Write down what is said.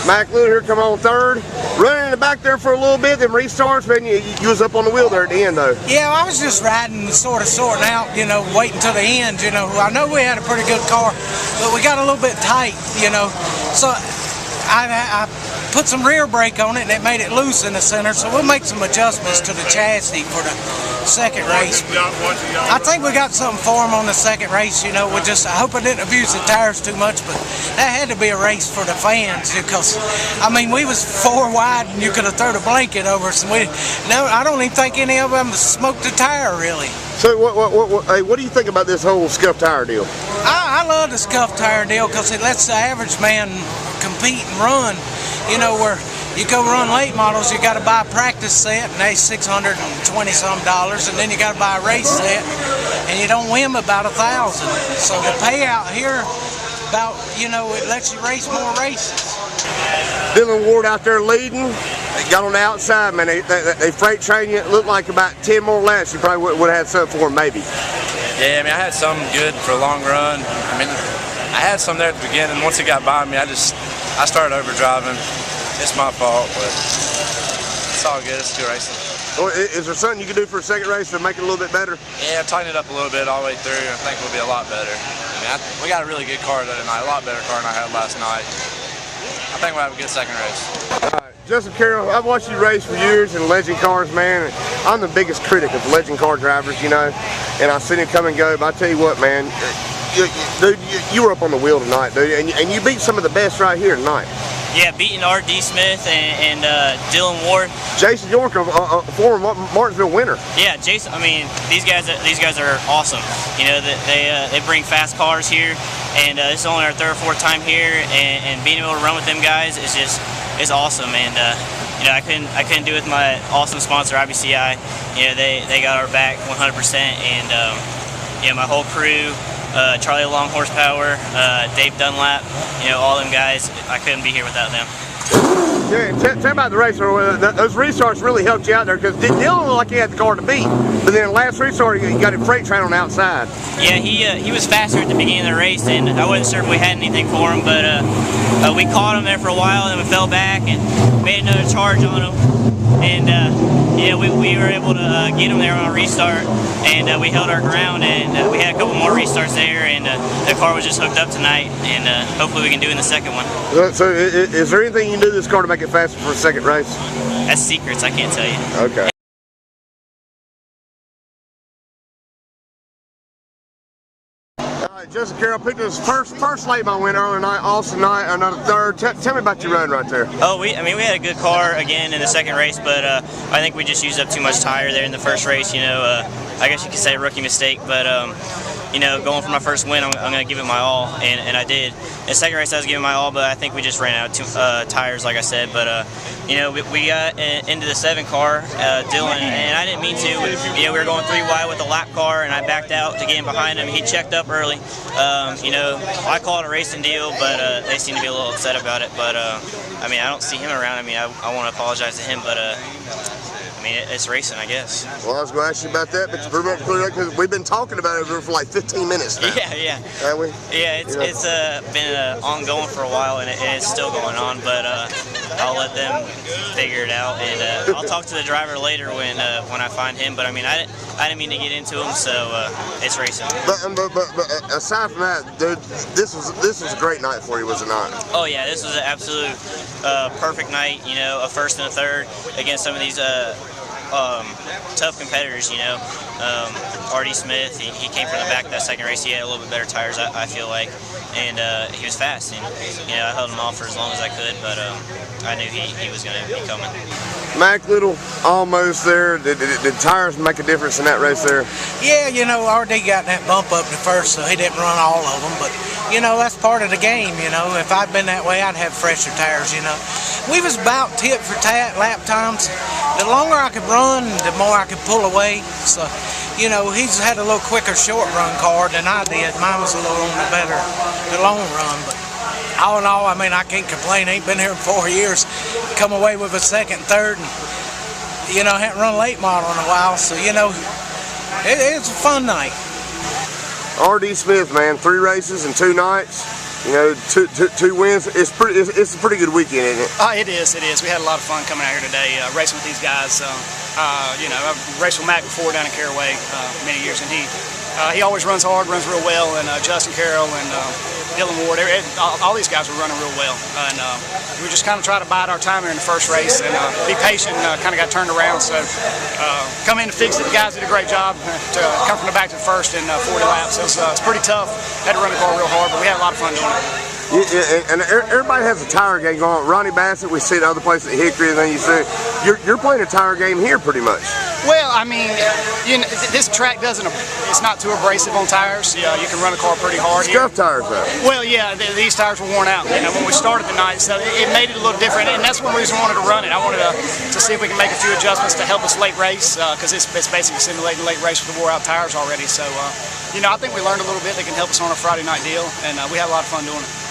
Mac Little here, come on third. Running in the back there for a little bit, then restarts, man, you was up on the wheel there at the end, though. Yeah, I was just riding, sorting out, you know, waiting till the end, you know. I know we had a pretty good car, but we got a little bit tight, you know. So I put some rear brake on it, and it made it loose in the center, so we'll make some adjustments to the chassis for the second race. I think we got something for them on the second race, you know. I hope I didn't abuse the tires too much, but that had to be a race for the fans, because, I mean, we was 4 wide, and you could have thrown a blanket over us, and I don't even think any of them smoked a tire, really. So what do you think about this whole scuff tire deal? I love the scuff tire deal because it lets the average man compete and run. You know, where you go run late models, you got to buy a practice set, and they $620 some, and then you got to buy a race set, and you don't win about 1,000. So the payout here, about, you know, it lets you race more races. Dylan Ward out there leading. They got on the outside, man. They freight train you. It looked like about 10 more laps. You probably would have had something for him, maybe. Yeah, I mean, I had some good for a long run. I mean, I had some there at the beginning. Once it got by me, I started overdriving. It's my fault, but it's all good. It's good racing. Well, is there something you can do for a second race to make it a little bit better? Yeah, tighten it up a little bit all the way through. I think we'll be a lot better. I mean, we got a really good car tonight, a lot better car than I had last night. I think we'll have a good second race. Justin Carroll, I've watched you race for years in legend cars, man. I'm the biggest critic of legend car drivers, you know, and I've seen him come and go, but I tell you what, man, dude, you were up on the wheel tonight, dude, and you beat some of the best right here tonight. Yeah, beating R.D. Smith and Dylan Ward. Jason York, a former Martinsville winner. Yeah, Jason. I mean, these guys are awesome. You know, they bring fast cars here, and this is only our 3rd or 4th time here, and being able to run with them guys is awesome. And you know, I couldn't do it with my awesome sponsor IBCI. You know, they got our back 100%, and you know, my whole crew. Charlie Long Horsepower, Dave Dunlap, you know, all them guys, I couldn't be here without them. Yeah, tell me about the race. Those restarts really helped you out there, because Dylan looked like he had the car to beat, but then last restart he got a freight train on the outside. Yeah, he was faster at the beginning of the race, and I wasn't sure if we had anything for him, but we caught him there for a while, and then we fell back and made another charge on him, and yeah, we were able to get him there on a restart, and we held our ground, and we had a couple more restarts there, and the car was just hooked up tonight, and hopefully we can do in the second one. So is there anything you can do to this car to make it faster for a second race? That's secrets, I can't tell you. Okay. Justin Carroll picked his first late model win earlier tonight, Austin Knight, another 3rd. Tell me about your run right there. Oh, I mean, we had a good car again in the second race, but I think we just used up too much tire there in the first race. You know, I guess you could say a rookie mistake, but you know, going for my first win, I'm going to give it my all, and I did. In the second race, I was giving my all, but I think we just ran out of tires, like I said. But you know, we got into the 7 car, Dylan, and I didn't mean to. You know, we were going 3 wide with the lap car, and I backed out to get in behind him. He checked up early. You know, I call it a racing deal, but they seem to be a little upset about it. But I mean, I don't see him around. I mean, I want to apologize to him, but I mean, it's racing, I guess. Well, I was going to ask you about that, but you pretty much cleared up, because we've been talking about it for like 15 minutes now. Yeah. Have we? Yeah, it's been ongoing for a while, and it's still going on, but I'll let them figure it out, and I'll talk to the driver later when I find him. But I mean, I didn't mean to get into him, so it's racing. But aside from that, dude, this was a great night for you, was it not? Oh yeah, this was an absolute perfect night. You know, a 1st and a 3rd against some of these tough competitors. You know, R.D. Smith, he came from the back of that second race. He had a little bit better tires, I feel like, and he was fast. And you know, I held him off for as long as I could, but I knew he was going to be coming. Mac Little, almost there. Did tires make a difference in that race there? Yeah, you know, RD got that bump up to first, so he didn't run all of them, but you know, that's part of the game. You know, if I'd been that way, I'd have fresher tires. You know, we was about tit for tat lap times. The longer I could run, the more I could pull away. So, you know, he's had a little quicker short run car than I did. Mine was a little on the long run, but all in all, I mean, I can't complain. I ain't been here in 4 years. Come away with a 2nd, 3rd, and you know, haven't run late model in a while. So, you know, it's a fun night. R.D. Smith, man, 3 races in 2 nights. You know, two wins. It's a pretty good weekend, isn't it? It is. We had a lot of fun coming out here today, racing with these guys. You know, I've raced with Mac before down in Caraway many years, and he always runs hard, runs real well, and Justin Carroll and Dylan Ward, all these guys were running real well, and we just kind of tried to bide our time here in the first race and be patient. Kind of got turned around, so come in to fix it. The guys did a great job to come from the back to the first in 40 laps. It's pretty tough. Had to run the car real hard, but we had a lot of fun doing it. Yeah, and everybody has a tire game going on. Ronnie Bassett, we see it other places at Hickory, and then you see you're playing a tire game here pretty much. Well, I mean, you know, this track it's not too abrasive on tires. Yeah, you can run the car pretty hard here. Scuff tires though. Well, yeah, these tires were worn out. You know, when we started the night, so it made it a little different, and that's one reason I wanted to run it. I wanted to see if we can make a few adjustments to help us late race, because it's basically simulating late race with the wore out tires already. So, you know, I think we learned a little bit that can help us on a Friday night deal, and we had a lot of fun doing it.